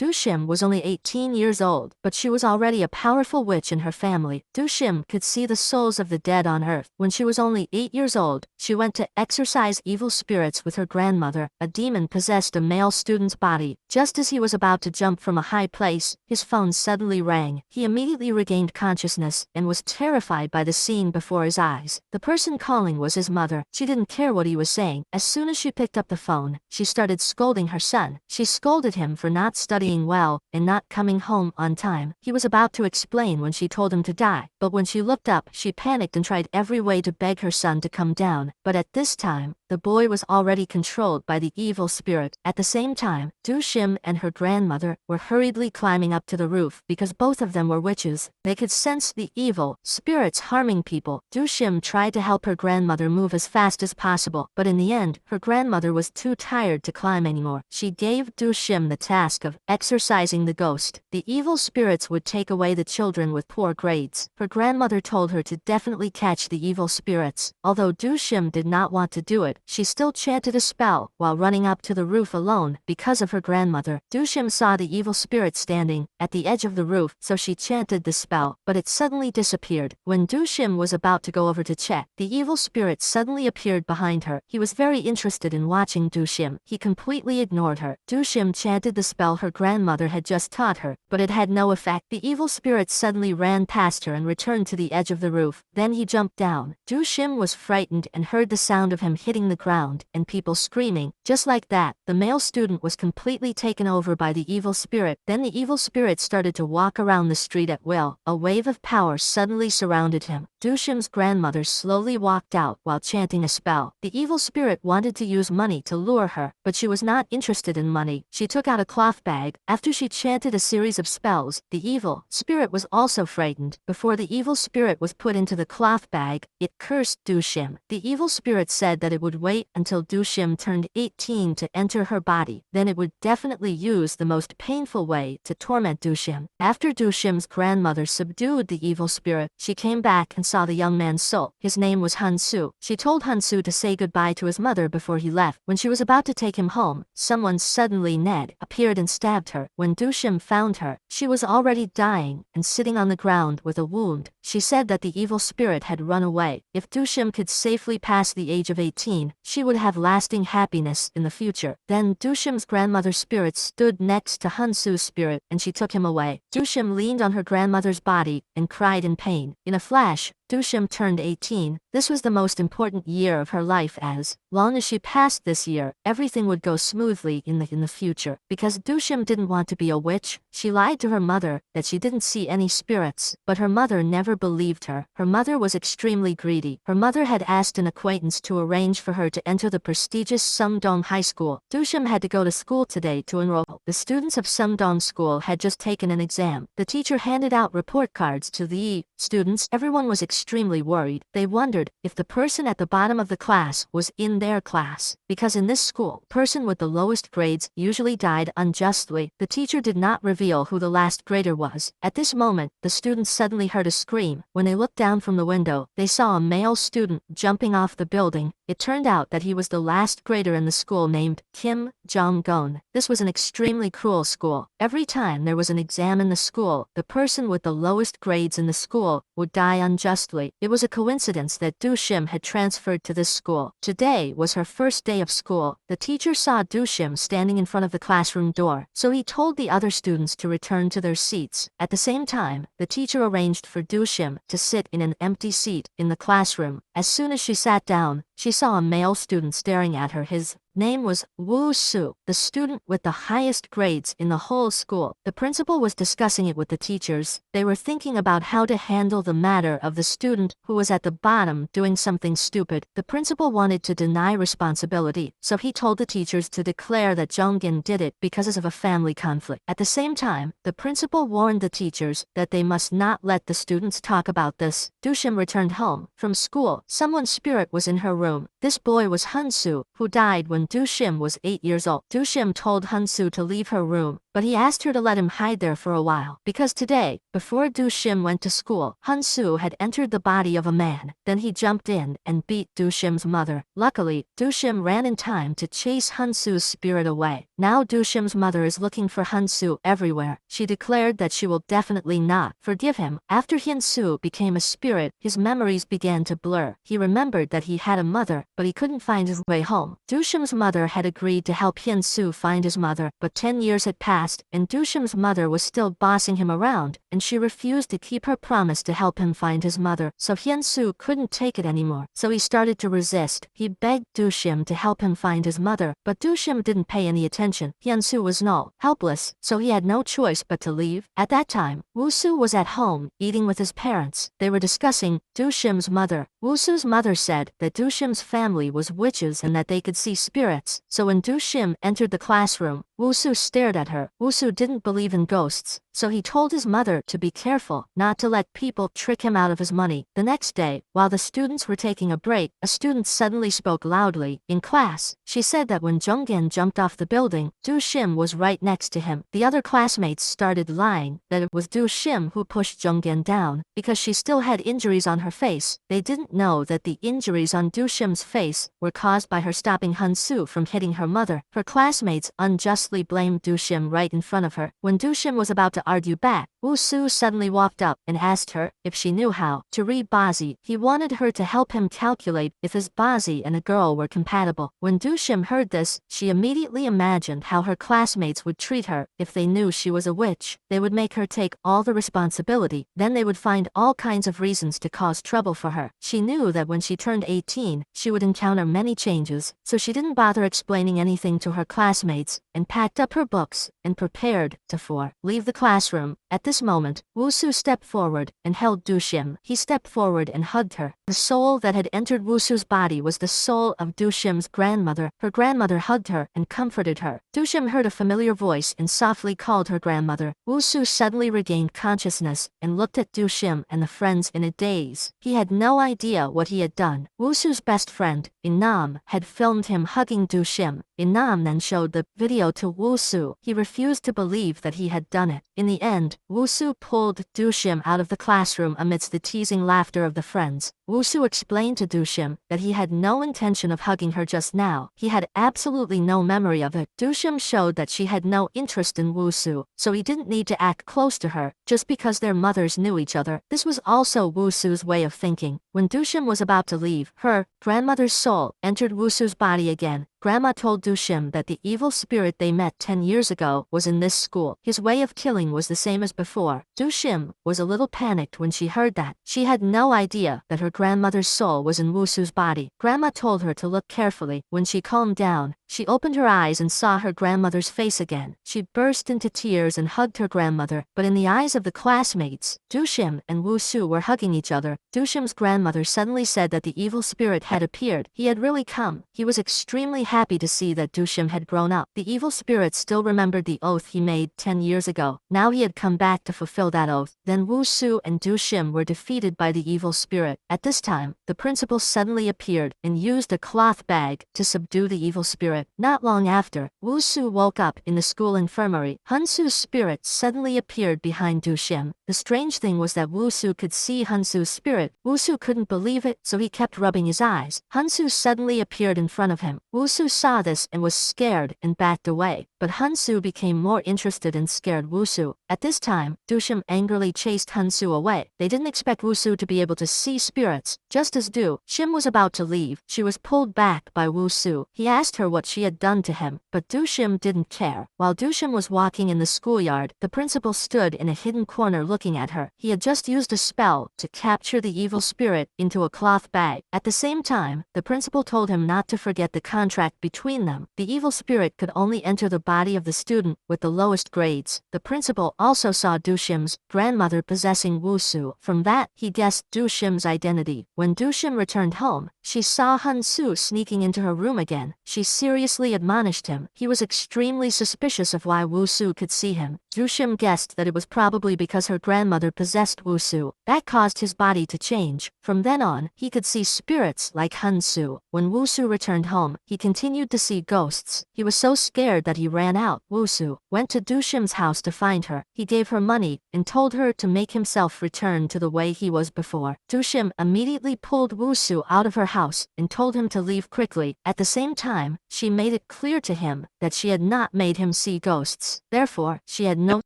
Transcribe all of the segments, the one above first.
Du-shim was only 18 years old, but she was already a powerful witch in her family. Du-shim could see the souls of the dead on earth. When she was only 8 years old, she went to exorcise evil spirits with her grandmother. A demon possessed a male student's body. Just as he was about to jump from a high place, his phone suddenly rang. He immediately regained consciousness and was terrified by the scene before his eyes. The person calling was his mother. She didn't care what he was saying. As soon as she picked up the phone, she started scolding her son. She scolded him for not studying well and not coming home on time. He was about to explain when she told him to die, but when she looked up, she panicked and tried every way to beg her son to come down. But at this time, the boy was already controlled by the evil spirit. At the same time, Du-shim and her grandmother were hurriedly climbing up to the roof because both of them were witches. They could sense the evil spirits harming people. Du-shim tried to help her grandmother move as fast as possible, but in the end, her grandmother was too tired to climb anymore. She gave Du-shim the task of exorcising the ghost. The evil spirits would take away the children with poor grades. Her grandmother told her to definitely catch the evil spirits. Although Du-shim did not want to do it, she still chanted a spell while running up to the roof alone because of her grandmother. Du-shim saw the evil spirit standing at the edge of the roof, so she chanted the spell, but it suddenly disappeared. When Du-shim was about to go over to check, the evil spirit suddenly appeared behind her. He was very interested in watching Du-shim. He completely ignored her. Du-shim chanted the spell her grandmother had just taught her, but it had no effect. The evil spirit suddenly ran past her and returned to the edge of the roof. Then he jumped down. Du-shim was frightened and heard the sound of him hitting the ground and people screaming. Just like that, the male student was completely taken over by the evil spirit. Then the evil spirit started to walk around the street at will. A wave of power suddenly surrounded him. Du-shim's grandmother slowly walked out while chanting a spell. The evil spirit wanted to use money to lure her, but she was not interested in money. She took out a cloth bag. After she chanted a series of spells, the evil spirit was also frightened. Before the evil spirit was put into the cloth bag, it cursed Du-shim. The evil spirit said that it would wait until Du-shim turned 18 to enter her body. Then it would definitely use the most painful way to torment Du-shim. After Du-shim's grandmother subdued the evil spirit, she came back and saw the young man's soul. His name was Han-su. She told Han-su to say goodbye to his mother before he left. When she was about to take him home, someone suddenly appeared and stabbed her. When Du-shim found her, she was already dying and sitting on the ground with a wound. She said that the evil spirit had run away. If Du-shim could safely pass the age of 18, she would have lasting happiness in the future. Then Du-shim's grandmother's spirit stood next to Han-su's spirit and she took him away. Du-shim leaned on her grandmother's body and cried in pain. In a flash, Du-shim turned 18. This was the most important year of her life. As long as she passed this year, everything would go smoothly in the future. Because Du-shim didn't want to be a witch, she lied to her mother that she didn't see any spirits, but her mother never believed her. Her mother was extremely greedy. Her mother had asked an acquaintance to arrange for her to enter the prestigious Sungdong High School. Du-shim had to go to school today to enroll. The students of Sungdong School had just taken an exam. The teacher handed out report cards to the students. Everyone was extremely worried. They wondered if the person at the bottom of the class was in their class. Because in this school, the person with the lowest grades usually died unjustly. The teacher did not reveal who the last grader was. At this moment, the students suddenly heard a scream. When they looked down from the window, they saw a male student jumping off the building. It turned out that he was the last grader in the school named Kim Jong-gon. This was an extremely cruel school. Every time there was an exam in the school, the person with the lowest grades in the school would die unjustly. It was a coincidence that Du-shim had transferred to this school. Today was her first day of school. The teacher saw Du-shim standing in front of the classroom door, so he told the other students to return to their seats. At the same time, the teacher arranged for Du-shim to sit in an empty seat in the classroom. As soon as she sat down, she saw a male student staring at her. His name was Woo Soo, the student with the highest grades in the whole school. The principal was discussing it with the teachers. They were thinking about how to handle the matter of the student who was at the bottom doing something stupid. The principal wanted to deny responsibility, so he told the teachers to declare that Jong-in did it because of a family conflict. At the same time, the principal warned the teachers that they must not let the students talk about this. Du-shim returned home from school. Someone's spirit was in her room. This boy was Han-su, who died when Du Shim was 8 years old. Du Shim told Hansu to leave her room, but he asked her to let him hide there for a while. Because today, before Du Shim went to school, Hansu had entered the body of a man. Then he jumped in and beat Du Shim's mother. Luckily, Du Shim ran in time to chase Hansu's spirit away. Now Du Shim's mother is looking for Hansu everywhere. She declared that she will definitely not forgive him. After Hansu became a spirit, his memories began to blur. He remembered that he had a mother, but he couldn't find his way home. Du Shim's mother had agreed to help Hansu find his mother, but 10 years had passed, and Du Shim's mother was still bossing him around, and she refused to keep her promise to help him find his mother, so Hansu couldn't take it anymore. So he started to resist. He begged Du Shim to help him find his mother, but Du Shim didn't pay any attention. Hansu was helpless, so he had no choice but to leave. At that time, Woo-soo was at home, eating with his parents. They were discussing Du Shim's mother. Woo-soo's mother said that Du Shim's family was witches and that they could see spirits. So when Du Shim entered the classroom, Woo-soo stared at her. Woo-soo didn't believe in ghosts, so he told his mother to be careful, not to let people trick him out of his money. The next day, while the students were taking a break, a student suddenly spoke loudly in class. She said that when Jungin jumped off the building, Du Shim was right next to him. The other classmates started lying that it was Du Shim who pushed Jungin down, because she still had injuries on her face. They didn't know that the injuries on Du Shim's face were caused by her stopping Hansu from hitting her mother. Her classmates unjustly blamed Du Shim right in front of her. When Du Shim was about to argue back, Woo-soo suddenly walked up and asked her if she knew how to read Bazi. He wanted her to help him calculate if his Bazi and a girl were compatible. When Du Shim heard this, she immediately imagined how her classmates would treat her if they knew she was a witch. They would make her take all the responsibility. Then they would find all kinds of reasons to cause trouble for her. She knew that when she turned 18, she would encounter many changes, so she didn't bother explaining anything to her classmates and packed up her books and prepared to leave the classroom. At this moment, Woo-soo stepped forward and held Du Shim. He stepped forward and hugged her. The soul that had entered Woo-soo's body was the soul of Du Shim's grandmother. Her grandmother hugged her and comforted her. Du Shim heard a familiar voice and softly called her grandmother. Woo-soo suddenly regained consciousness and looked at Du Shim and the friends in a daze. He had no idea what he had done. Woo-soo's best friend, In-nam, had filmed him hugging Du Shim. In-nam then showed the video to Woo-soo. He refused to believe that he had done it. In the end, Woo-soo pulled Du Shim out of the classroom amidst the teasing laughter of the friends. Woo-soo explained to Du Shim that he had no intention of hugging her just now. He had absolutely no memory of it. Du Shim showed that she had no interest in Woo-soo, so he didn't need to act close to her just because their mothers knew each other. This was also Woo-soo's way of thinking. When Du Shim was about to leave, her grandmother's soul entered Woo-soo's body again. Grandma told Du Shim that the evil spirit they met 10 years ago was in this school. His way of killing was the same as before. Du Shim was a little panicked when she heard that. She had no idea that her grandmother's soul was in Woo-soo's body. Grandma told her to look carefully. When she calmed down, she opened her eyes and saw her grandmother's face again. She burst into tears and hugged her grandmother, but in the eyes of the classmates, Du Shim and Woo-soo were hugging each other. Du Shim's grandmother suddenly said that the evil spirit had appeared. He had really come. He was extremely happy to see that Du Shim had grown up. The evil spirit still remembered the oath he made 10 years ago. Now he had come back to fulfill that oath. Then Woo-soo and Du Shim were defeated by the evil spirit. At this time, the principal suddenly appeared and used a cloth bag to subdue the evil spirit. Not long after, Woo-soo woke up in the school infirmary. Hansu's spirit suddenly appeared behind Du Shim. The strange thing was that Woo-soo could see Hansu's spirit. Woo-soo couldn't believe it, so he kept rubbing his eyes. Hansu suddenly appeared in front of him. Woo-soo saw this and was scared and backed away. But Hansu became more interested and scared Woo-soo. At this time, Du Shim angrily chased Hansu away. They didn't expect Woo-soo to be able to see spirits. Just as Du Shim was about to leave, she was pulled back by Woo-soo. He asked her what she had done to him, but Du Shim didn't care. While Du Shim was walking in the schoolyard, the principal stood in a hidden corner looking at her. He had just used a spell to capture the evil spirit into a cloth bag. At the same time, the principal told him not to forget the contract between them. The evil spirit could only enter the body of the student with the lowest grades. The principal also saw Du Shim's grandmother possessing Woo-soo. From that, he guessed Du Shim's identity. When Du Shim returned home, she saw Hansu sneaking into her room again. She seriously admonished him. He was extremely suspicious of why Woo-soo could see him. Du Shim guessed that it was probably because her grandmother possessed Wu Su. That caused his body to change. From then on, he could see spirits like Hun Su. When Wu Su returned home, he continued to see ghosts. He was so scared that he ran out. Wu Su went to Du Shim's house to find her. He gave her money and told her to make himself return to the way he was before. Du Shim immediately pulled Wu Su out of her house and told him to leave quickly. At the same time, she made it clear to him that she had not made him see ghosts. Therefore, she had no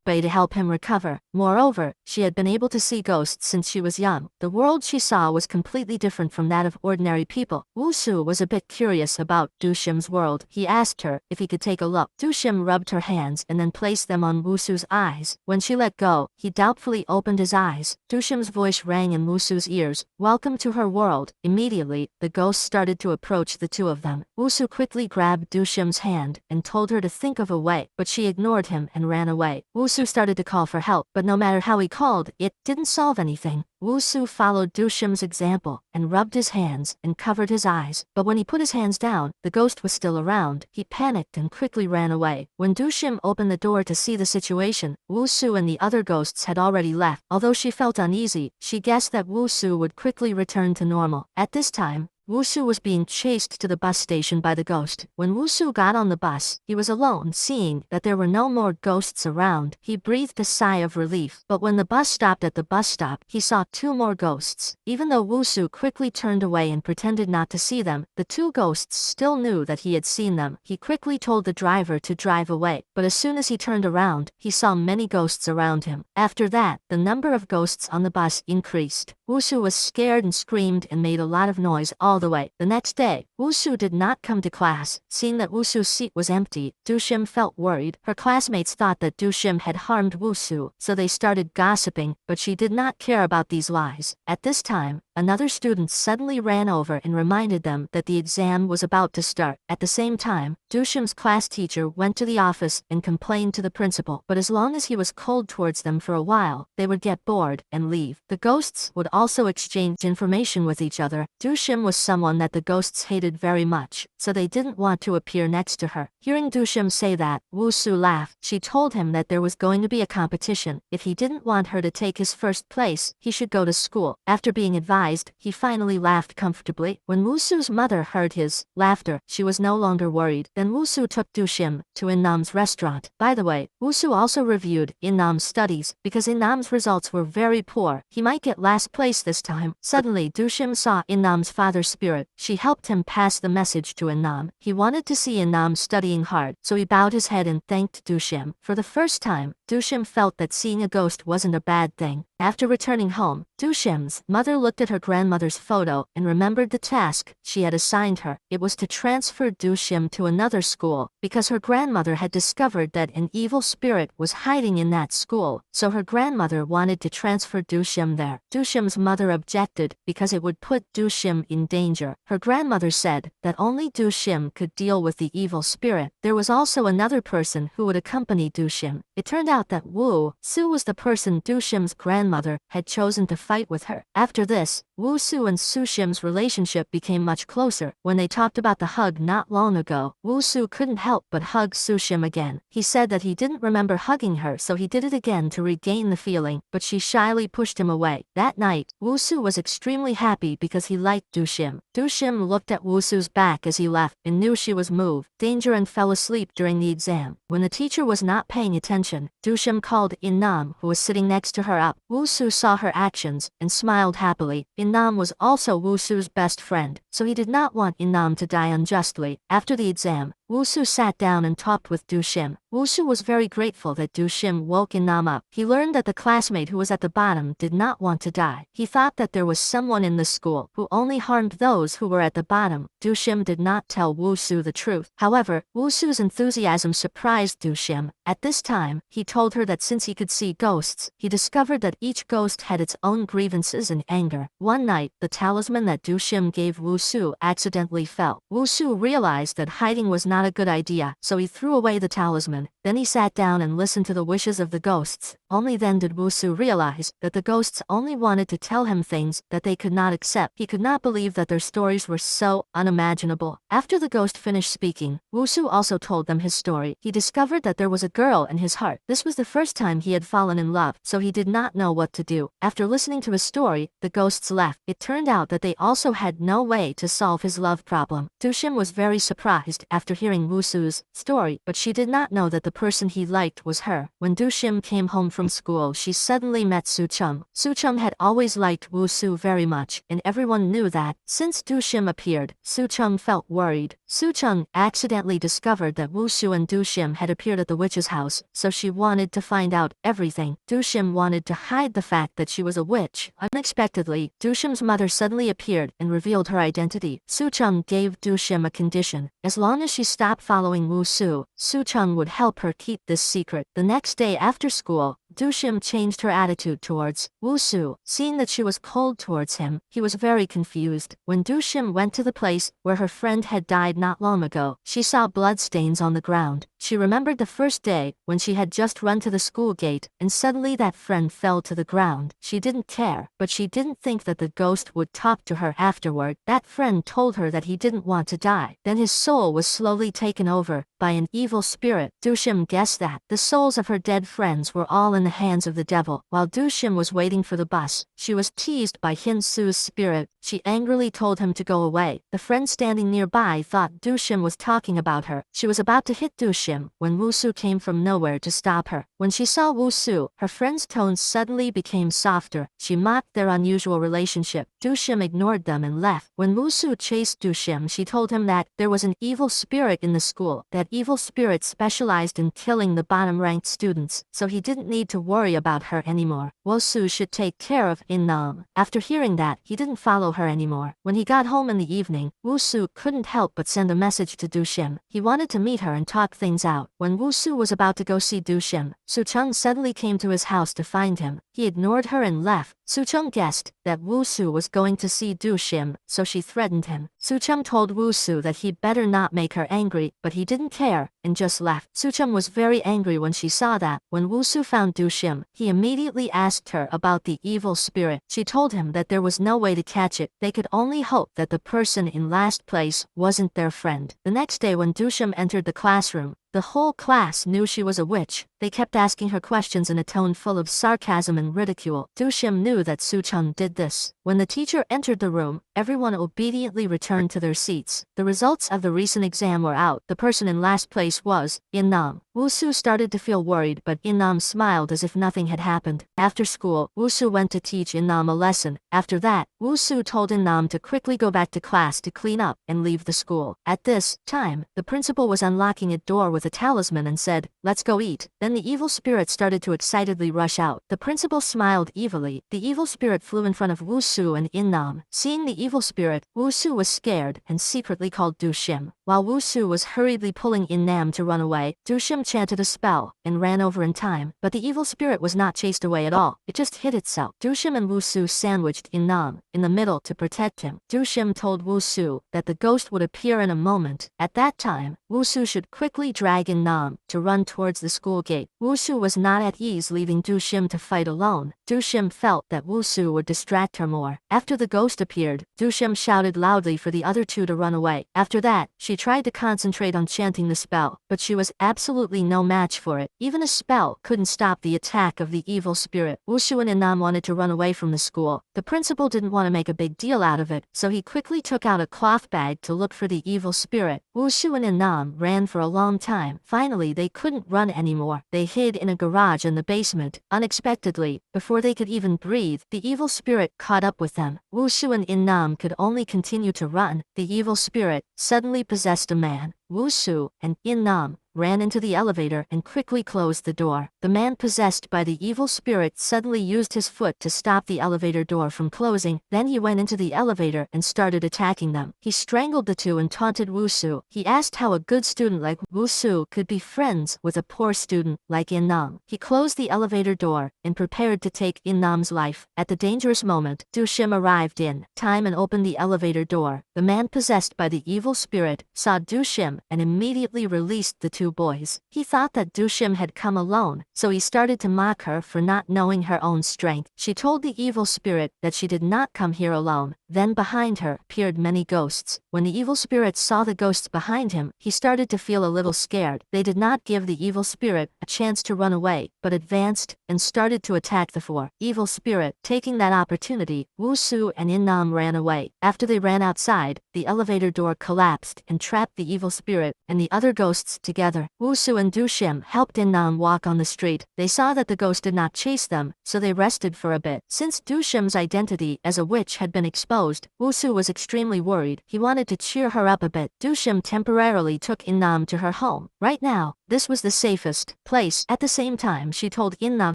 way to help him recover. Moreover, she had been able to see ghosts since she was young. The world she saw was completely different from that of ordinary people. Wu Su was a bit curious about Du Shim's world. He asked her if he could take a look. Du Shim rubbed her hands and then placed them on Wu Su's eyes. When she let go, he doubtfully opened his eyes. Du Shim's voice rang in Wu Su's ears. "Welcome to her world." Immediately, the ghosts started to approach the two of them. Wu Su quickly grabbed Du Shim's hand and told her to think of a way, but she ignored him and ran away. Wu Su started to call for help, but no matter how he called, it didn't solve anything. Wu Su followed Du Shim's example and rubbed his hands and covered his eyes, but when he put his hands down, the ghost was still around. He panicked and quickly ran away. When Du Shim opened the door to see the situation, Wu Su and the other ghosts had already left. Although she felt uneasy, she guessed that Wu Su would quickly return to normal. At this time, Wu Su was being chased to the bus station by the ghost. When Wu Su got on the bus, he was alone. Seeing that there were no more ghosts around, he breathed a sigh of relief. But when the bus stopped at the bus stop, he saw two more ghosts. Even though Wu Su quickly turned away and pretended not to see them, the two ghosts still knew that he had seen them. He quickly told the driver to drive away, but as soon as he turned around, he saw many ghosts around him. After that, the number of ghosts on the bus increased. Wu Su was scared and screamed and made a lot of noise all the way. The next day, Wu Su did not come to class. Seeing that Wu Su's seat was empty, Du Shim felt worried. Her classmates thought that Du Shim had harmed Wu Su, so they started gossiping, but she did not care about these lies. At this time, another student suddenly ran over and reminded them that the exam was about to start. At the same time, Du Shim's class teacher went to the office and complained to the principal, but as long as he was cold towards them for a while, they would get bored and leave. The ghosts would also exchange information with each other. Du Shim was someone that the ghosts hated very much, so they didn't want to appear next to her. Hearing Du Shim say that, Wu Su laughed. She told him that there was going to be a competition. If he didn't want her to take his first place, he should go to school. After being advised, he finally laughed comfortably. When Wu Su's mother heard his laughter, she was no longer worried. Then Wu Su took Du Shim to In Nam's restaurant. By the way, Wu Su also reviewed In Nam's studies, because In Nam's results were very poor. He might get last place this time. Suddenly, Du Shim saw In Nam's father's spirit. She helped him pass the message to In Nam. He wanted to see In Nam studying hard, so he bowed his head and thanked Du Shim. For the first time, Du Shim felt that seeing a ghost wasn't a bad thing. After returning home, Du Shim's mother looked at her grandmother's photo and remembered the task she had assigned her. It was to transfer Du Shim to another school, because her grandmother had discovered that an evil spirit was hiding in that school, so her grandmother wanted to transfer Du Shim there. Du Shim's mother objected because it would put Du Shim in danger. Her grandmother said that only Du Shim could deal with the evil spirit. There was also another person who would accompany Du Shim. It turned out that Wu Su was the person Du Shim's grandmother had chosen to fight with her. After this, Wu Su and Su Shim's relationship became much closer. When they talked about the hug not long ago, Wu Su couldn't help but hug Su Shim again. He said that he didn't remember hugging her, so he did it again to regain the feeling, but she shyly pushed him away. That night, Wu Su was extremely happy because he liked Du Shim. Du Shim looked at Wu Su's back as he left and knew she was moved, danger, and fell asleep during the exam. When the teacher was not paying attention, Du Shim called In Nam, who was sitting next to her, up. Wu Su saw her actions and smiled happily. In Nam was also Wu Su's best friend, so he did not want In Nam to die unjustly. After the exam, Wu Su sat down and talked with Du Shim. Wu Su was very grateful that Du Shim woke In Nam up. He learned that the classmate who was at the bottom did not want to die. He thought that there was someone in the school who only harmed those who were at the bottom. Du Shim did not tell Wu Su the truth. However, Wu Su's enthusiasm surprised Du Shim. At this time, he told her that since he could see ghosts, he discovered that each ghost had its own grievances and anger. One night, the talisman that Du Shim gave Wu Su accidentally fell. Wu Su realized that hiding was not a good idea, so he threw away the talisman. Then he sat down and listened to the wishes of the ghosts. Only then did Wusu realize that the ghosts only wanted to tell him things that they could not accept. He could not believe that their stories were so unimaginable. After the ghost finished speaking, Wusu also told them his story. He discovered that there was a girl in his heart. This was the first time he had fallen in love, so he did not know what to do. After listening to his story, the ghosts left. It turned out that they also had no way to solve his love problem. Dushim was very surprised after hearing Wusu's story, but she did not know that the person he liked was her. When Dushim came home from school, she suddenly met Suchung. Suchung had always liked Wusu very much, and everyone knew that. Since Dushim appeared, Suchung felt worried. Suchung accidentally discovered that Wusu and Dushim had appeared at the witch's house, so she wanted to find out everything. Dushim wanted to hide the fact that she was a witch. Unexpectedly, Dushim's mother suddenly appeared and revealed her identity. Suchung gave Dushim a condition. As long as she stopped following Wusu, Suchung would help her keep this secret. The next day after school, Dushim changed her attitude towards Wusu. Seeing that she was cold towards him, he was very confused. When Dushim went to the place where her friend had died not long ago, she saw bloodstains on the ground. She remembered the first day when she had just run to the school gate, and suddenly that friend fell to the ground. She didn't care, but she didn't think that the ghost would talk to her afterward. That friend told her that he didn't want to die. Then his soul was slowly taken over by an evil spirit. Dushim guessed that the souls of her dead friends were all in the hands of the devil. While Dushim was waiting for the bus, she was teased by Hinsu's spirit. She angrily told him to go away. The friend standing nearby thought Dushim was talking about her. She was about to hit Dushim when Wusu came from nowhere to stop her. When she saw Wusu, her friend's tone suddenly became softer. She mocked their unusual relationship. Dushim ignored them and left. When Wusu chased Dushim, she told him that there was an evil spirit in the school. That evil spirit specialized in killing the bottom-ranked students, so he didn't need to worry about her anymore. Wusu should take care of Innam. After hearing that, he didn't follow her anymore. When he got home in the evening, Wusu couldn't help but send a message to Dushim. He wanted to meet her and talk things out. When Wusu was about to go see Dushim, Suchung suddenly came to his house to find him. He ignored her and left. Suchung guessed that Wusu was going to see Dushim, so she threatened him. Suchung told Wusu that he better not make her angry, but he didn't care, and just left. Suchung was very angry when she saw that. When Wusu found Dushim, he immediately asked her about the evil spirit. She told him that there was no way to catch it. They could only hope that the person in last place wasn't their friend. The next day when Dushim entered the classroom, the whole class knew she was a witch. They kept asking her questions in a tone full of sarcasm and ridicule. Dushim knew that Suchung did this. When the teacher entered the room, everyone obediently returned to their seats. The results of the recent exam were out. The person in last place was Innam. Wusu started to feel worried, but Innam smiled as if nothing had happened. After school, Wusu went to teach Innam a lesson. After that, Wusu told Innam to quickly go back to class to clean up and leave the school. At this time, the principal was unlocking a door with a talisman and said, "Let's go eat." Then the evil spirit started to excitedly rush out. The principal smiled evilly. The evil spirit flew in front of Wusu and Innam. Seeing the evil spirit, Wusu was scared and secretly called Dushim. While Wusu was hurriedly pulling Innam to run away, Dushim chanted a spell and ran over in time, but the evil spirit was not chased away at all. It just hid itself. Dushim and Wusu sandwiched Innam in the middle to protect him. Dushim told Wusu that the ghost would appear in a moment. At that time, Wusu should quickly drag Innam to run towards the school gate. Wusu was not at ease leaving Dushim to fight alone. Dushim felt that Wusu would distract her more. After the ghost appeared, Dushim shouted loudly for the other two to run away. After that, she tried to concentrate on chanting the spell, but she was absolutely no match for it. Even a spell couldn't stop the attack of the evil spirit. Wusu and Innam wanted to run away from the school. The principal didn't want to make a big deal out of it, so he quickly took out a cloth bag to look for the evil spirit. Wusu and Innam ran for a long time. Finally, they couldn't run anymore. They hid in a garage in the basement. Unexpectedly, before they could even breathe, the evil spirit caught up with them. Wusu and Innam could only continue to run. The evil spirit suddenly possessed a man. Wusu and Innam ran into the elevator and quickly closed the door. The man possessed by the evil spirit suddenly used his foot to stop the elevator door from closing. Then he went into the elevator and started attacking them. He strangled the two and taunted Wusu. He asked how a good student like Wusu could be friends with a poor student like Innam. He closed the elevator door and prepared to take Innam's life. At the dangerous moment, Dushim arrived in time and opened the elevator door. The man possessed by the evil spirit saw Dushim and immediately released the two two boys. He thought that Dushim had come alone, so he started to mock her for not knowing her own strength. She told the evil spirit that she did not come here alone. Then behind her appeared many ghosts. When the evil spirit saw the ghosts behind him, he started to feel a little scared. They did not give the evil spirit a chance to run away, but advanced and started to attack the four. Evil spirit, taking that opportunity, Wusu and Innam ran away. After they ran outside, the elevator door collapsed and trapped the evil spirit and the other ghosts together. Wusu and Dushim helped Innam walk on the street. They saw that the ghost did not chase them, so they rested for a bit. Since Dushim's identity as a witch had been exposed, Wusu was extremely worried. He wanted to cheer her up a bit. Dushim temporarily took Innam to her home. Right now, this was the safest place. At the same time, she told Innam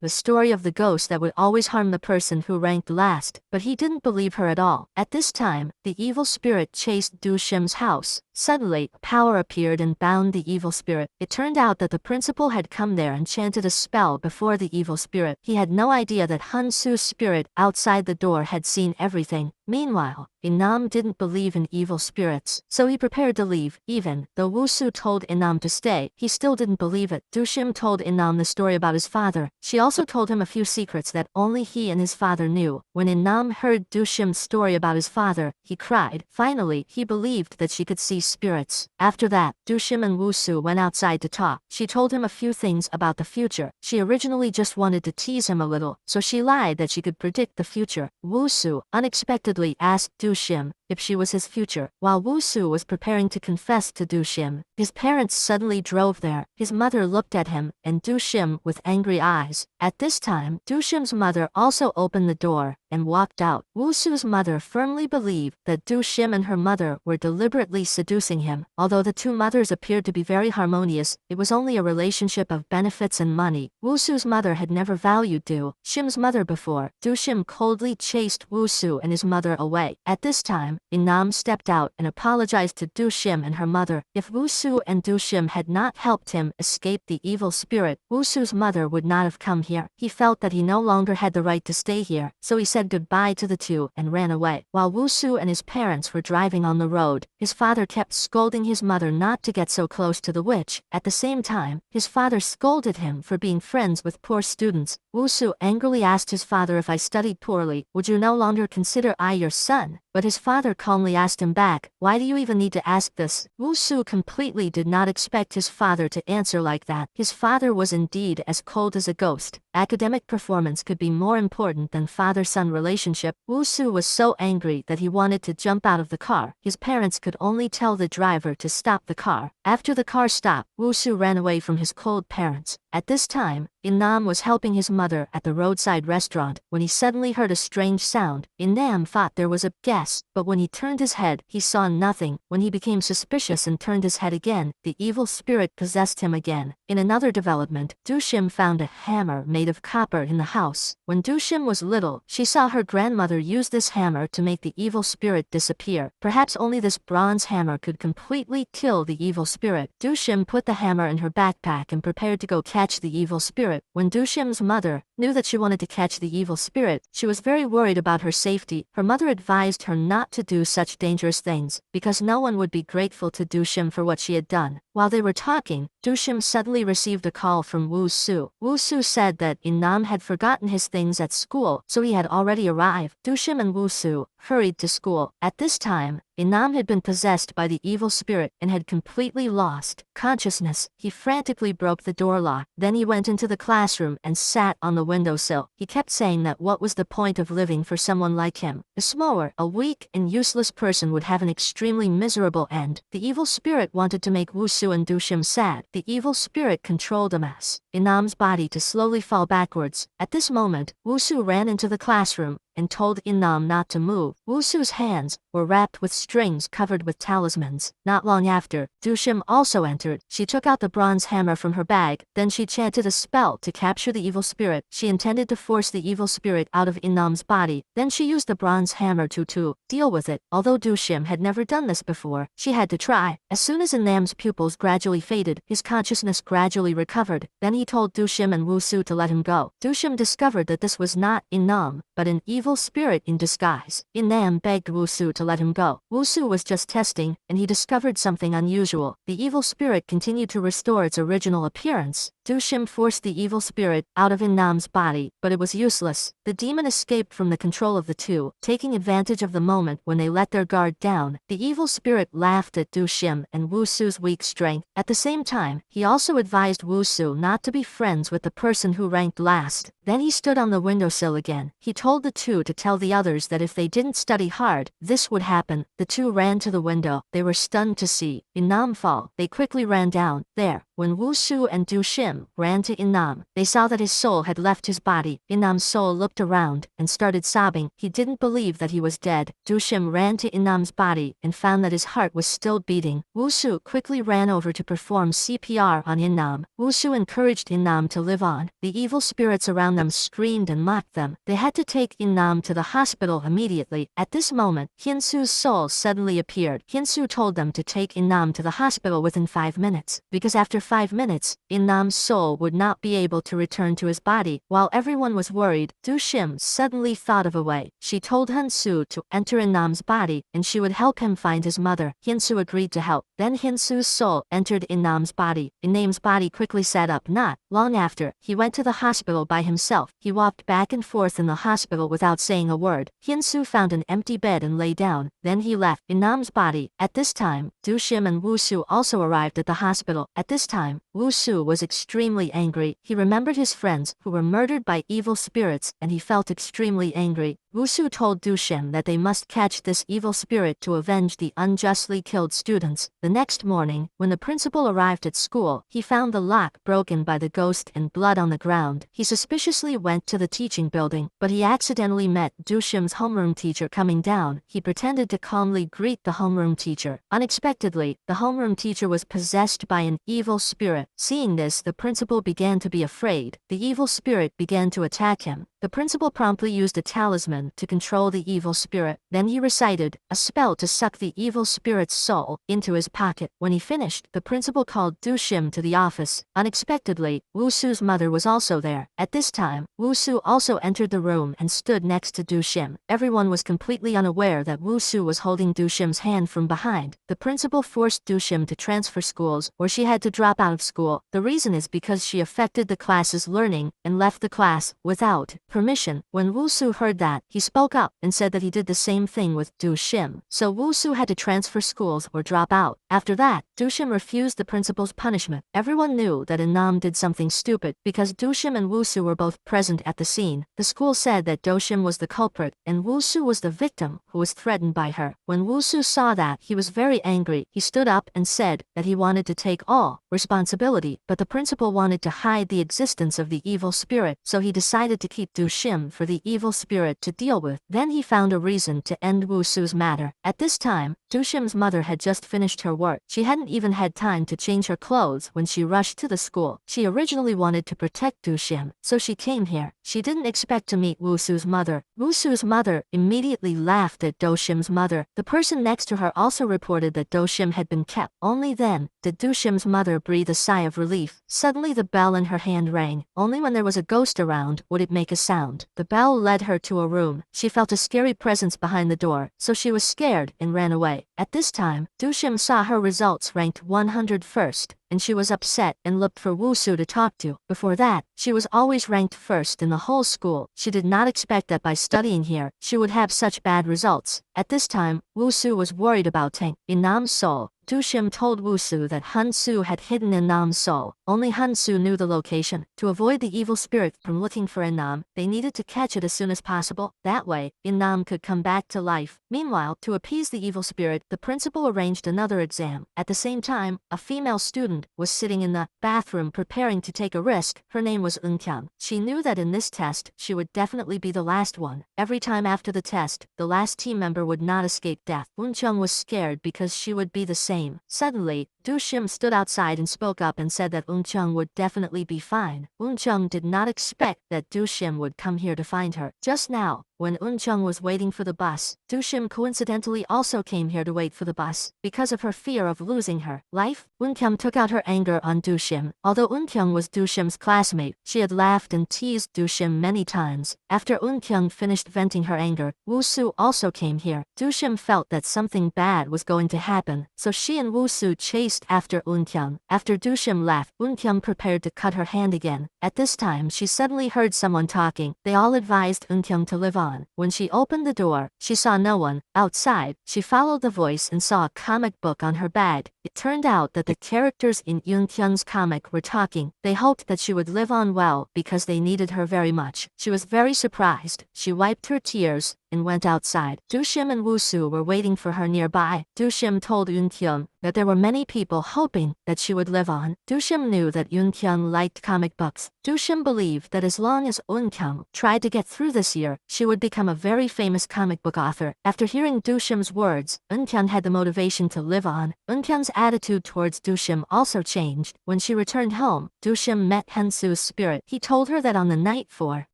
the story of the ghost that would always harm the person who ranked last, but he didn't believe her at all. At this time, the evil spirit chased Dushim's house. Suddenly, power appeared and bound the evil spirit. It turned out that the principal had come there and chanted a spell before the evil spirit. He had no idea that Hansu's spirit outside the door had seen everything. Meanwhile, Innam didn't believe in evil spirits, so he prepared to leave. Even though Wusu told Innam to stay, he still didn't believe it. Dushim told Innam the story about his father. She also told him a few secrets that only he and his father knew. When Innam heard Dushim's story about his father, he cried. Finally, he believed that she could see spirits. After that, Dushim and Wusu went outside to talk. She told him a few things about the future. She originally just wanted to tease him a little, so she lied that she could predict the future. Wusu unexpectedly asked Dushim if she was his future. While Wusu was preparing to confess to Dushim, his parents suddenly drove there. His mother looked at him and Dushim with angry eyes. At this time, Dushim's mother also opened the door and walked out. Wusu's mother firmly believed that Dushim and her mother were deliberately seducing him. Although the two mothers appeared to be very harmonious, it was only a relationship of benefits and money. Wusu's mother had never valued Dushim's mother before. Dushim coldly chased Wusu and his mother away. At this time, Innam stepped out and apologized to Dushim and her mother. If Wusu and Dushim had not helped him escape the evil spirit, Wusu's mother would not have come here. He felt that he no longer had the right to stay here, so he said goodbye to the two and ran away. While Wusu and his parents were driving on the road, his father kept scolding his mother not to get so close to the witch. At the same time, his father scolded him for being friends with poor students. Wusu angrily asked his father, if I studied poorly, would you no longer consider I your son? But his father calmly asked him back, why do you even need to ask this? Wusu completely did not expect his father to answer like that. His father was indeed as cold as a ghost. Academic performance could be more important than father-son relationship. Wusu was so angry that he wanted to jump out of the car. His parents could only tell the driver to stop the car. After the car stopped, Wusu ran away from his cold parents. At this time, Innam was helping his mother at the roadside restaurant when he suddenly heard a strange sound. Innam thought there was a guest, but when he turned his head, he saw nothing. When he became suspicious and turned his head again, the evil spirit possessed him again. In another development, Dushim found a hammer made of copper in the house. When Dushim was little, she saw her grandmother use this hammer to make the evil spirit disappear. Perhaps only this bronze hammer could completely kill the evil spirit. Dushim put the hammer in her backpack and prepared to go catch the evil spirit. When Dushim's mother knew that she wanted to catch the evil spirit, she was very worried about her safety. Her mother advised her not to do such dangerous things, because no one would be grateful to Dushim for what she had done. While they were talking, Dushim suddenly received a call from Wusu. Wusu said that Innam had forgotten his things at school, so he had already arrived. Dushim and Wusu hurried to school. At this time, Innam had been possessed by the evil spirit and had completely lost consciousness. He frantically broke the door lock. Then he went into the classroom and sat on the windowsill. He kept saying that what was the point of living for someone like him? A smower, a weak and useless person would have an extremely miserable end. The evil spirit wanted to make Wusu and Dushim sad. The evil spirit controlled a mass. Innam's body to slowly fall backwards. At this moment, Wusu ran into the classroom and told Innam not to move. Wusu's hands were wrapped with strings covered with talismans. Not long after, Dushim also entered. She took out the bronze hammer from her bag, then she chanted a spell to capture the evil spirit. She intended to force the evil spirit out of Innam's body. Then she used the bronze hammer to deal with it. Although Dushim had never done this before, she had to try. As soon as Innam's pupils gradually faded, his consciousness gradually recovered. Then he told Dushim and Wusu to let him go. Dushim discovered that this was not Innam, but an evil evil spirit in disguise. In-nam begged Wusu to let him go. Wusu was just testing, and he discovered something unusual. The evil spirit continued to restore its original appearance. Du-shim forced the evil spirit out of In-nam's body, but it was useless. The demon escaped from the control of the two, taking advantage of the moment when they let their guard down. The evil spirit laughed at Du-shim and Wusu's weak strength. At the same time, he also advised Wusu not to be friends with the person who ranked last. Then he stood on the windowsill again. He told the two to tell the others that if they didn't study hard, this would happen. The two ran to the window. They were stunned to see In-nam fall. They quickly ran down. There, when Wusu and Du-shim ran to In-nam, they saw that his soul had left his body. In-nam's soul looked around and started sobbing. He didn't believe that he was dead. Du-shim ran to In-nam's body and found that his heart was still beating. Wusu quickly ran over to perform CPR on In-nam. Wusu encouraged In-nam to live on. The evil spirits around them screamed and mocked them. They had to take In-nam to the hospital immediately. At this moment, Hyunsu's soul suddenly appeared. Hyunsu told them to take In-nam to the hospital within 5 minutes, because after 5 minutes, In-nam's soul would not be able to return to his body. While everyone was worried, Du-shim suddenly thought of a way. She told Hyunsu to enter In-nam's body, and she would help him find his mother. Hyunsu agreed to help. Then Hyunsu's soul entered In-nam's body. In-nam's body quickly sat up. Not long after, he went to the hospital by himself. He walked back and forth in the hospital without saying a word. Hyunsu found an empty bed and lay down. Then he left In-nam's body. At this time, Du-shim and Wusu also arrived at the hospital. At this time, Wusu was extremely angry. He remembered his friends who were murdered by evil spirits, and he felt extremely angry. Wusu told Du-shim that they must catch this evil spirit to avenge the unjustly killed students. The next morning, when the principal arrived at school, he found the lock broken by the ghost and blood on the ground. He suspiciously went to the teaching building, but he accidentally met Du-shim's homeroom teacher coming down. He pretended to calmly greet the homeroom teacher. Unexpectedly, the homeroom teacher was possessed by an evil spirit. Seeing this, the principal began to be afraid. The evil spirit began to attack him. The principal promptly used a talisman to control the evil spirit. Then he recited a spell to suck the evil spirit's soul into his pocket. When he finished, the principal called Du-shim to the office. Unexpectedly, Wusu's mother was also there. At this time, Wusu also entered the room and stood next to Du-shim. Everyone was completely unaware that Wusu was holding Du-shim's hand from behind. The principal forced Du-shim to transfer schools, or she had to drop out of school. The reason is because she affected the class's learning and left the class without permission. When Wusu heard that, he spoke up and said that he did the same thing with Du-shim. So Wusu had to transfer schools or drop out. After that, Du-shim refused the principal's punishment. Everyone knew that In-nam did something stupid because Du-shim and Wusu were both present at the scene. The school said that Du-shim was the culprit and Wusu was the victim who was threatened by her. When Wusu saw that, he was very angry. He stood up and said that he wanted to take all responsibility, but the principal wanted to hide the existence of the evil spirit, so he decided to keep Du-shim for the evil spirit to deal with. Then he found a reason to end Wusu's matter. At this time, Du-shim's mother had just finished her work. She hadn't even had time to change her clothes when she rushed to the school. She originally wanted to protect Du-shim, so she came here. She didn't expect to meet Wusu's mother. Wusu's mother immediately laughed at Du-shim's mother. The person next to her also reported that Du-shim had been kept. Only then did Du-shim's mother breathe a sigh of relief. Suddenly the bell in her hand rang. Only when there was a ghost around would it make a sound. The bell led her to a room. She felt a scary presence behind the door, so she was scared and ran away. At this time, Du-shim saw her results ranked 101st, and she was upset and looked for Wusu to talk to. Before that, she was always ranked first in the whole school. She did not expect that by studying here, she would have such bad results. At this time, Wusu was worried about Tang. In-nam's soul, Du-shim told Wusu that Hyunsu had hidden In-nam's soul. Only Hyunsu knew the location. To avoid the evil spirit from looking for In-nam, they needed to catch it as soon as possible. That way, In-nam could come back to life. Meanwhile, to appease the evil spirit, the principal arranged another exam. At the same time, a female student was sitting in the bathroom preparing to take a risk. Her name was Eun-kyung. She knew that in this test, she would definitely be the last one. Every time after the test, the last team member would not escape death. Eun-kyung was scared because she would be the same. Suddenly, Du Shim stood outside and spoke up and said that Eunkyung would definitely be fine. Eunkyung did not expect that Du Shim would come here to find her. Just now, when Eunkyung was waiting for the bus, Du Shim coincidentally also came here to wait for the bus. Because of her fear of losing her life, Eunkyung took out her anger on Du Shim. Although Eunkyung was Du Shim's classmate, she had laughed and teased Du Shim many times. After Eunkyung finished venting her anger, Woo-soo also came here. Du Shim felt that something bad was going to happen, so she and Woo-soo chased after Eunkyung. After Du Shim left, Eunkyung prepared to cut her hand again. At this time, she suddenly heard someone talking. They all advised Eunkyung to live on. When she opened the door, she saw no one. Outside, she followed the voice and saw a comic book on her bed. It turned out that the characters in Eunkyung's comic were talking. They hoped that she would live on well because they needed her very much. She was very surprised. She wiped her tears and went outside. Du Shim and Woo-soo were waiting for her nearby. Du Shim told Eunkyung that there were many people hoping that she would live on. Du Shim knew that Eunkyung liked comic books. Du Shim believed that as long as Eunkyung tried to get through this year, she would become a very famous comic book author. After hearing Du Shim's words, Eunkyung had the motivation to live on. Eunkyung's attitude towards Du Shim also changed. When she returned home, Du Shim met Han-soo's spirit. He told her that on the night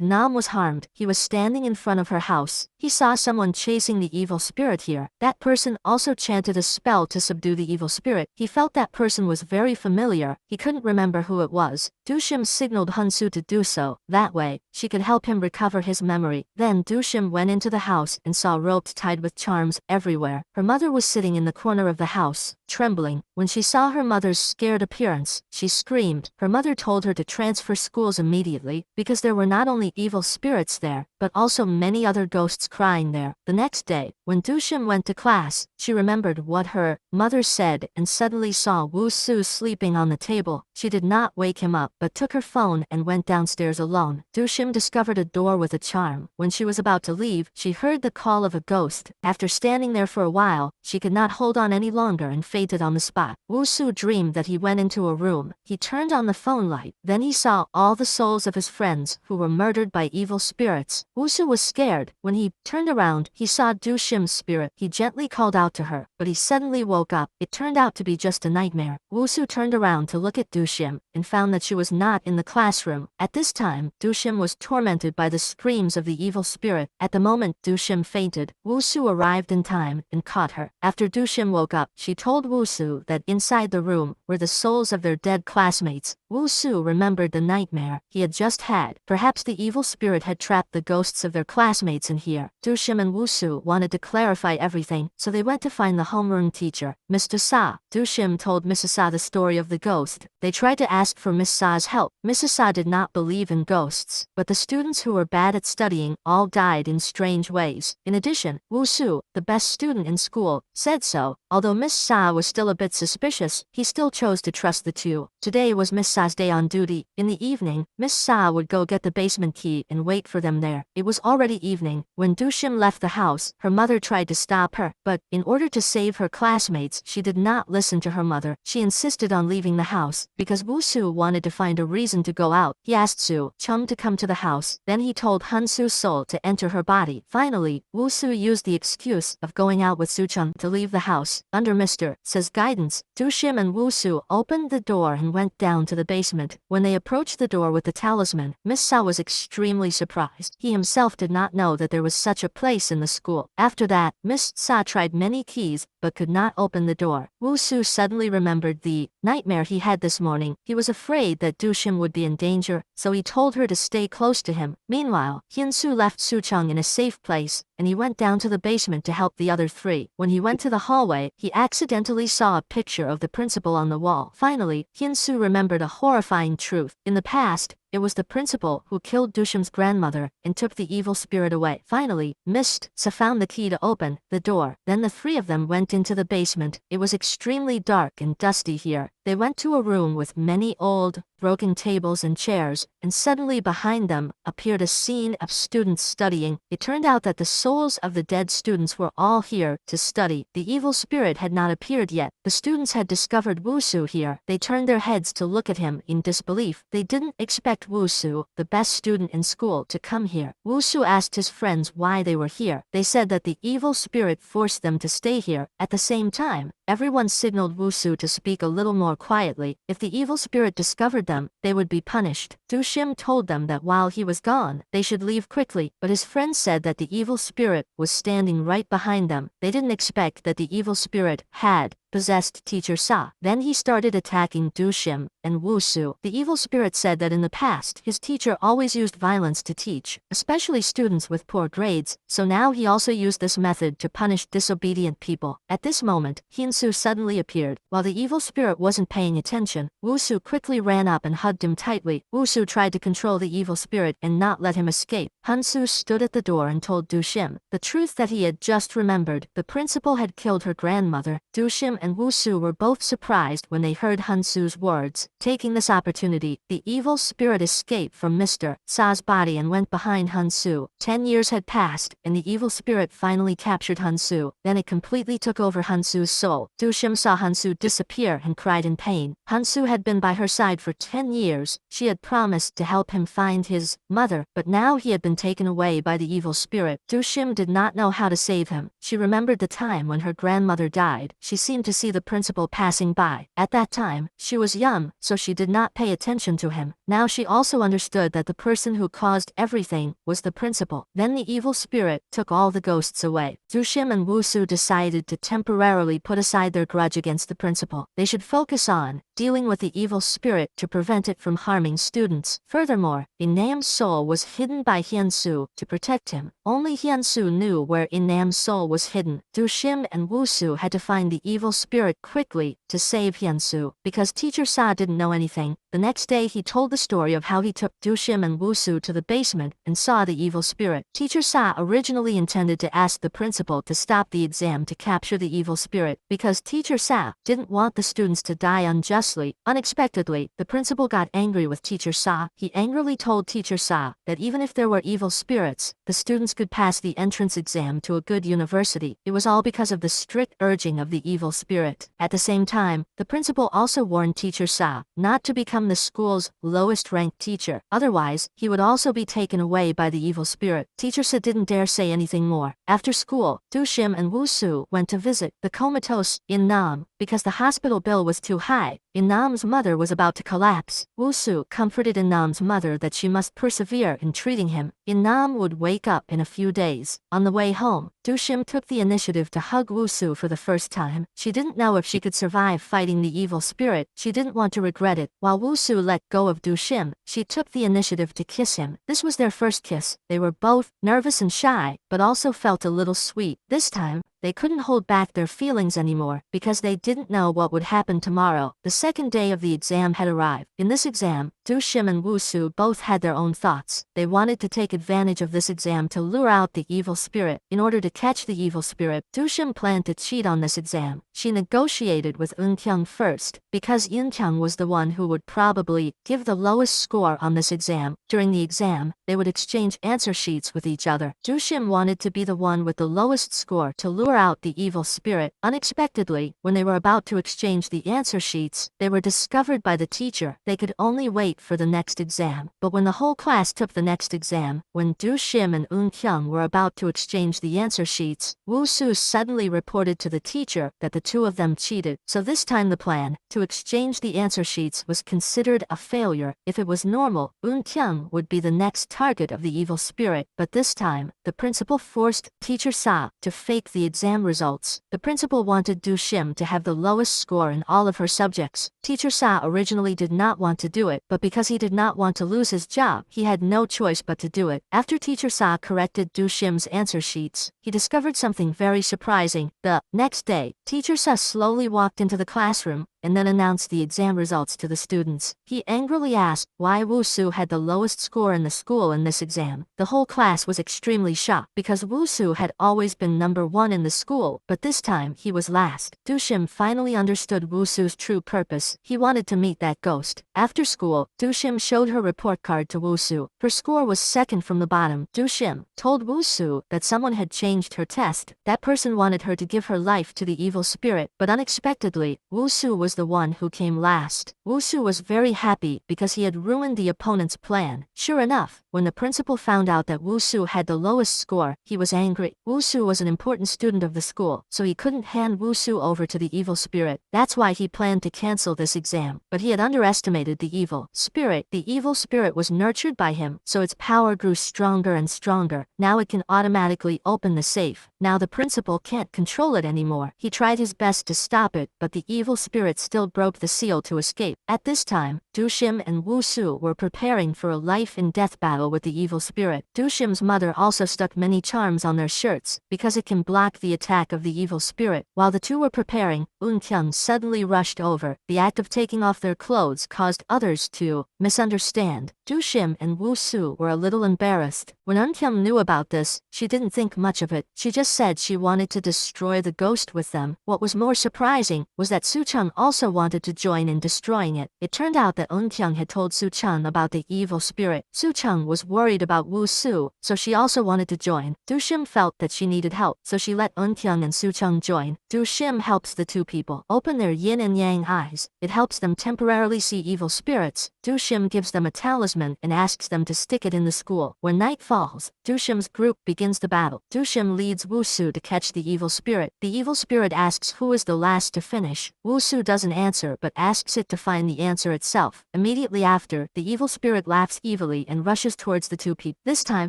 Nam was harmed, he was standing in front of her house. He saw someone chasing the evil spirit here. That person also chanted a spell to subdue the evil spirit. He felt that person was very familiar. He couldn't remember who it was. Du Shim signaled Han-soo to do so. That way, she could help him recover his memory. Then Du Shim went into the house and saw ropes tied with charms everywhere. Her mother was sitting in the corner of the house, trembling. When she saw her mother's scared appearance, she screamed. Her mother told her to transfer schools immediately because there were not only evil spirits there, but also many other ghosts crying there. The next day, when Du Shim went to class, she remembered what her mother said and suddenly saw Woo-soo sleeping on the table. She did not wake him up, but took her phone and went downstairs alone. Du Shim discovered a door with a charm. When she was about to leave, she heard the call of a ghost. After standing there for a while, she could not hold on any longer and fainted on the spot. Woo-soo dreamed that he went into a room. He turned on the phone light. Then he saw all the souls of his friends who were murdered by evil spirits. Woo-soo was scared. When he turned around, he saw Du Shim's spirit. He gently called out to her, but he suddenly woke up. It turned out to be just a nightmare. Woo-soo turned around to look at Du Shim and found that she was not in the classroom. At this time, Du Shim was tormented by the screams of the evil spirit. At the moment Du Shim fainted, Woo-soo arrived in time and caught her. After Du Shim woke up, she told Woo-soo that inside the room were the souls of their dead classmates. Woo-soo remembered the nightmare he had just had. Perhaps the evil spirit had trapped the ghosts of their classmates in here. Du Shim and Woo-soo wanted to clarify everything, so they went to find the homeroom teacher, Mr. Sa. Du Shim told Mrs. Sa the story of the ghost. They tried to ask for Miss Sa's help. Mrs. Sa did not believe in ghosts, but the students who were bad at studying all died in strange ways. In addition, Woo-soo, the best student in school, said so. Although Miss Sa was still a bit suspicious, he still chose to trust the two. Today was Miss Sa's day on duty. In the evening, Miss Sa would go get the basement key and wait for them there. It was already evening. When Du Shim left the house, her mother tried to stop her, but in order to save her classmates, she did not listen to her mother. She insisted on leaving the house because Woo-soo wanted to find a reason to go out. He asked Soo Chung to come to the house. Then he told Han-soo's soul to enter her body. Finally, Woo-soo used the excuse of going out with Soo Chung to leave the house. Under Mr. Sa's guidance, Du Shim and Woo-soo opened the door and went down to the basement. When they approached the door with the talisman, Miss Sa was extremely surprised. He himself did not know that there was such a place in the school. After that, Miss Sa tried many keys, but could not open the door. Woo-soo suddenly remembered the nightmare he had this morning. He was afraid that Du Shim would be in danger, so he told her to stay close to him. Meanwhile, Hyun-soo left Soo Chung in a safe place, and he went down to the basement to help the other three. When he went to the hallway, he accidentally saw a picture of the principal on the wall. Finally, Hyun-soo remembered a horrifying truth. In the past, it was the principal who killed Du Shim's grandmother and took the evil spirit away. Finally, Mist Sa found the key to open the door. Then the three of them went into the basement. It was extremely dark and dusty here. They went to a room with many old, broken tables and chairs, and suddenly behind them appeared a scene of students studying. It turned out that the souls of the dead students were all here to study. The evil spirit had not appeared yet. The students had discovered Woo-soo here. They turned their heads to look at him in disbelief. They didn't expect Woo-soo, the best student in school, to come here. Woo-soo asked his friends why they were here. They said that the evil spirit forced them to stay here. At the same time, everyone signaled Wusu to speak a little more quietly. If the evil spirit discovered them, they would be punished. Du Shim told them that while he was gone, they should leave quickly, but his friends said that the evil spirit was standing right behind them. They didn't expect that the evil spirit had possessed Teacher Sa. Then he started attacking Du Shim and Wusu. The evil spirit said that in the past, his teacher always used violence to teach, especially students with poor grades, so now he also used this method to punish disobedient people. At this moment, Hyunsu suddenly appeared. While the evil spirit wasn't paying attention, Wusu quickly ran up and hugged him tightly. Wusu tried to control the evil spirit and not let him escape. Hyunsu stood at the door and told Du Shim the truth that he had just remembered. The principal had killed her grandmother. Du Shim and Wusu were both surprised when they heard Hyunsu's words. Taking this opportunity, the evil spirit escaped from Mr. Sa's body and went behind Hyunsu. 10 years had passed, and the evil spirit finally captured Hyunsu. Then it completely took over Hyunsu's soul. Du Shim saw Hyunsu disappear and cried in pain. Hyunsu had been by her side for 10 years. She had promised to help him find his mother, but now he had been taken away by the evil spirit. Du Shim did not know how to save him. She remembered the time when her grandmother died. She seemed to see the principal passing by. At that time, she was young, so she did not pay attention to him. Now she also understood that the person who caused everything was the principal. Then the evil spirit took all the ghosts away. Du Shim and Wusu decided to temporarily put aside their grudge against the principal. They should focus on dealing with the evil spirit to prevent it from harming students. Furthermore, In-nam's soul was hidden by Hyunsu to protect him. Only Hyunsu knew where In-nam's soul was hidden. Du Shim and Wusu had to find the evil spirit quickly to save Hyunsu. Because Teacher Sa didn't know anything, the next day he told the story of how he took Du Shim and Wusu to the basement and saw the evil spirit. Teacher Sa originally intended to ask the principal to stop the exam to capture the evil spirit, because Teacher Sa didn't want the students to die unjustly. Unexpectedly, the principal got angry with Teacher Sa. He angrily told Teacher Sa that even if there were evil spirits, the students could pass the entrance exam to a good university. It was all because of the strict urging of the evil spirit. At the same time, the principal also warned Teacher Sa not to become the school's lowest-ranked teacher. Otherwise, he would also be taken away by the evil spirit. Teacher Sa didn't dare say anything more. After school, Du Shim and Wusu went to visit the comatose In-nam. Because the hospital bill was too high, In-nam's mother was about to collapse. Wusu comforted In-nam's mother that she must persevere in treating him. In-nam would wake up in a few days. On the way home, Du Shim took the initiative to hug Wusu for the first time. She didn't know if she could survive fighting the evil spirit. She didn't want to regret it. While Wusu let go of Du Shim, she took the initiative to kiss him. This was their first kiss. They were both nervous and shy, but also felt a little sweet. This time, they couldn't hold back their feelings anymore, because they didn't know what would happen tomorrow. The second day of the exam had arrived. In this exam, Du Shim and Wusu both had their own thoughts. They wanted to take advantage of this exam to lure out the evil spirit. In order to catch the evil spirit, Du Shim planned to cheat on this exam. She negotiated with Eun Kyung first, because Eun Kyung was the one who would probably give the lowest score on this exam. During the exam, they would exchange answer sheets with each other. Du Shim wanted to be the one with the lowest score to lure out the evil spirit. Unexpectedly, when they were about to exchange the answer sheets, they were discovered by the teacher. They could only wait for the next exam. But when the whole class took the next exam, when Du Shim and Eun Kyung were about to exchange the answer sheets, Wusu suddenly reported to the teacher that the two of them cheated. So this time the plan to exchange the answer sheets was considered a failure. If it was normal, Eun Kyung would be the next target of the evil spirit. But this time, the principal forced Teacher Sa to fake the exam results. The principal wanted Du Shim to have the lowest score in all of her subjects. Teacher Sa originally did not want to do it, but because he did not want to lose his job, he had no choice but to do it. After Teacher Sa corrected Du Shim's answer sheets, he discovered something very surprising. The next day, Teacher Sa slowly walked into the classroom and then announced the exam results to the students. He angrily asked why Wusu had the lowest score in the school in this exam. The whole class was extremely shocked, because Wusu had always been number 1 in the school, but this time he was last. Du Shim finally understood Wusu's true purpose. He wanted to meet that ghost. After school, Du Shim showed her report card to Wusu. Her score was second from the bottom. Du Shim told Wusu that someone had changed her test. That person wanted her to give her life to the evil spirit, but unexpectedly, Wusu was the one who came last. Wusu was very happy because he had ruined the opponent's plan. Sure enough, when the principal found out that Wusu had the lowest score, he was angry. Wusu was an important student of the school, so he couldn't hand Wusu over to the evil spirit. That's why he planned to cancel this exam. But he had underestimated the evil spirit. The evil spirit was nurtured by him, so its power grew stronger and stronger. Now it can automatically open the safe. Now the principal can't control it anymore. He tried his best to stop it, but the evil spirit still broke the seal to escape. At this time, Dushim and Wusu were preparing for a life-and-death battle with the evil spirit. Dushim's mother also stuck many charms on their shirts, because it can block the attack of the evil spirit. While the two were preparing, Eunkyung suddenly rushed over. The act of taking off their clothes caused others to misunderstand. Dushim and Wusu were a little embarrassed. When Eunkyung knew about this, she didn't think much of it. She just said she wanted to destroy the ghost with them. What was more surprising was that Suchung also wanted to join in destroying it. It turned out that Eunkyung had told Suchung about the evil spirit. Suchung was worried about Wusu, so she also wanted to join. Dushim felt that she needed help, so she let Eunkyung and Suchung join. Dushim helps the two people open their yin and yang eyes. It helps them temporarily see evil spirits. Dushim gives them a talisman and asks them to stick it in the school. When night falls, Dushim's group begins the battle. Dushim leads Wusu to catch the evil spirit. The evil spirit asks who is the last to finish. Wusu doesn't answer but asks it to find the answer itself. Immediately after, the evil spirit laughs evilly and rushes towards the two people. This time,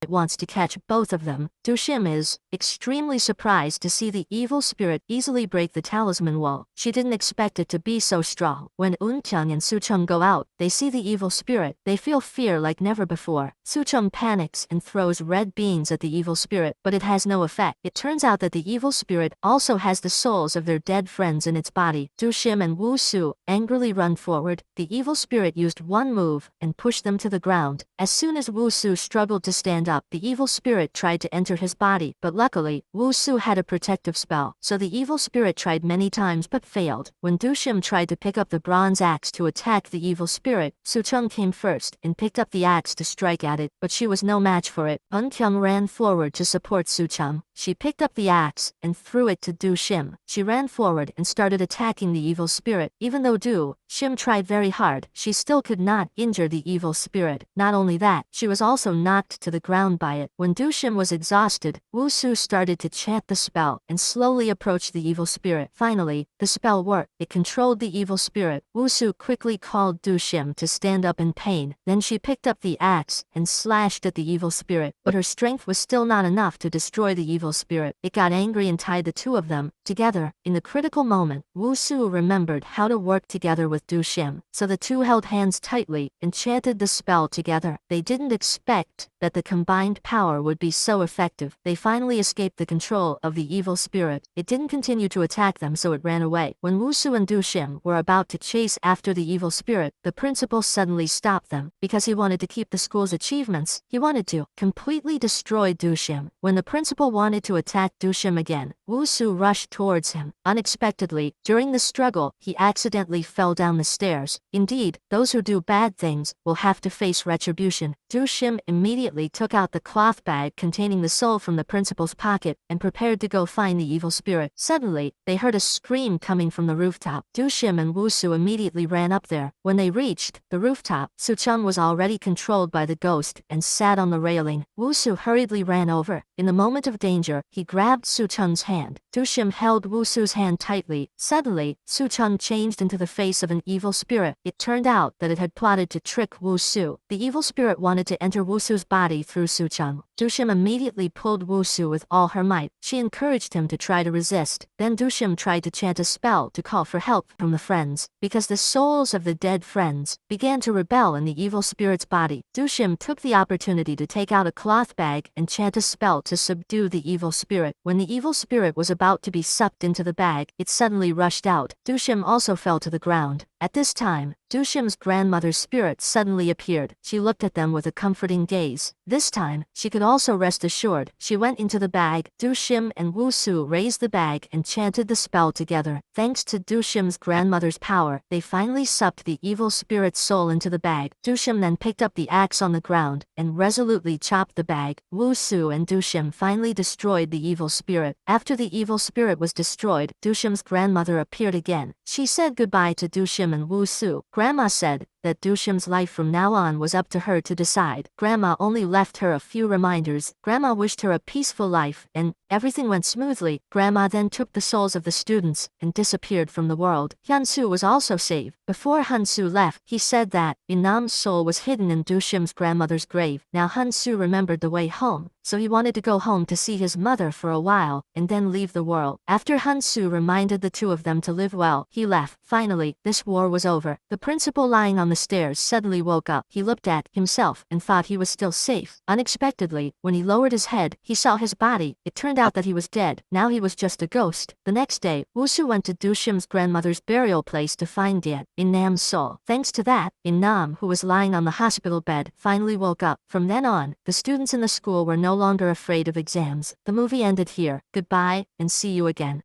it wants to catch both of them. Dushim is extremely surprised to see the evil spirit easily break the talisman wall. She didn't expect it to be so strong. When Eunkyung and Suchung go out, they see the evil spirit. They feel fear like never before. Suchung panics and throws red beans at the evil spirit, but it has no effect. It turns out that the evil spirit also has the souls of their dead friends in its body. Dushim and Wusu angrily run forward. The evil spirit used one move and pushed them to the ground. As soon as Wusu struggled to stand up, the evil spirit tried to enter his body, but luckily, Wusu had a protective spell, so the evil spirit tried many times but failed. When Dushim tried to pick up the bronze axe to attack the evil spirit, Suchung came first and picked up the axe to strike at it, but she was no match for it. Eunkyung ran forward to support Suchung. She picked up the axe and threw it to Dushim. She ran forward and started attacking the evil spirit. Even though Dushim tried very hard, she still could not injure the evil spirit. Not only that, she was also knocked to the ground by it. When Dushim was exhausted, Wusu started to chant the spell and slowly approached the evil spirit. Finally, the spell worked. It controlled the evil spirit. Wusu quickly called Dushim to stand up in pain. Then she picked up the axe and slashed at the evil spirit. But her strength was still not enough to destroy the evil spirit. It got angry and tied the two of them together. In the critical moment, Wusu remembered how to work together with Dushim, so the two held hands tightly and chanted the spell together. They didn't expect that the combined power would be so effective. They finally escaped the control of the evil spirit. It didn't continue to attack them, so it ran away. When Wusu and Dushim were about to chase after the evil spirit, the principal suddenly stopped them. Because he wanted to keep the school's achievements, he wanted to completely destroy Dushim. When the principal wanted to attack Dushim again, Wusu rushed towards him. Unexpectedly, during the struggle, he accidentally fell down the stairs. Indeed, those who do bad things will have to face retribution. Dushim immediately took out the cloth bag containing the soul from the principal's pocket and prepared to go find the evil spirit. Suddenly, they heard a scream coming from the rooftop. Dushim and Wusu immediately ran up there. When they reached the rooftop, Suchung was already controlled by the ghost and sat on the railing. Wusu hurriedly ran over. In the moment of danger, he grabbed Suchung's hand. Dushim held Wusu's hand tightly. Suddenly, Suchung changed into the face of an evil spirit. It turned out that it had plotted to trick Wusu. The evil spirit wanted to enter Wusu's body through Suchung. Dushim immediately pulled Wusu with all her might. She encouraged him to try to resist. Then Dushim tried to chant a spell to call for help from the friends. Because the souls of the dead friends began to rebel in the evil spirit's body, Dushim took the opportunity to take out a cloth bag and chant a spell to subdue the evil spirit. When the evil spirit was about to be sucked into the bag, it suddenly rushed out. Dushim also fell to the ground. At this time, Dushim's grandmother's spirit suddenly appeared. She looked at them with a comforting gaze. This time, she could also rest assured. She went into the bag. Dushim and Wusu raised the bag and chanted the spell together. Thanks to Dushim's grandmother's power, they finally supped the evil spirit's soul into the bag. Dushim then picked up the axe on the ground and resolutely chopped the bag. Wusu and Dushim finally destroyed the evil spirit. After the evil spirit was destroyed, Dushim's grandmother appeared again. She said goodbye to Dushim and Wusu. Grandma said that Dushim's life from now on was up to her to decide. Grandma only left her a few reminders. Grandma wished her a peaceful life, and everything went smoothly. Grandma then took the souls of the students and disappeared from the world. Hyunsu was also saved. Before Hyunsu left, he said that Inam's soul was hidden in Dushim's grandmother's grave. Now Hyunsu remembered the way home, so he wanted to go home to see his mother for a while and then leave the world. After Hyunsu reminded the two of them to live well, he left. Finally, this war was over. The principal lying on the stairs suddenly woke up. He looked at himself and thought he was still safe. Unexpectedly, when he lowered his head, he saw his body. It turned out that he was dead. Now he was just a ghost. The next day, Wusu went to Dushim's grandmother's burial place to find Diet in Nam's soul. Thanks to that, Nam, who was lying on the hospital bed, finally woke up. From then on, the students in the school were no longer afraid of exams. The movie ended here. Goodbye, and see you again.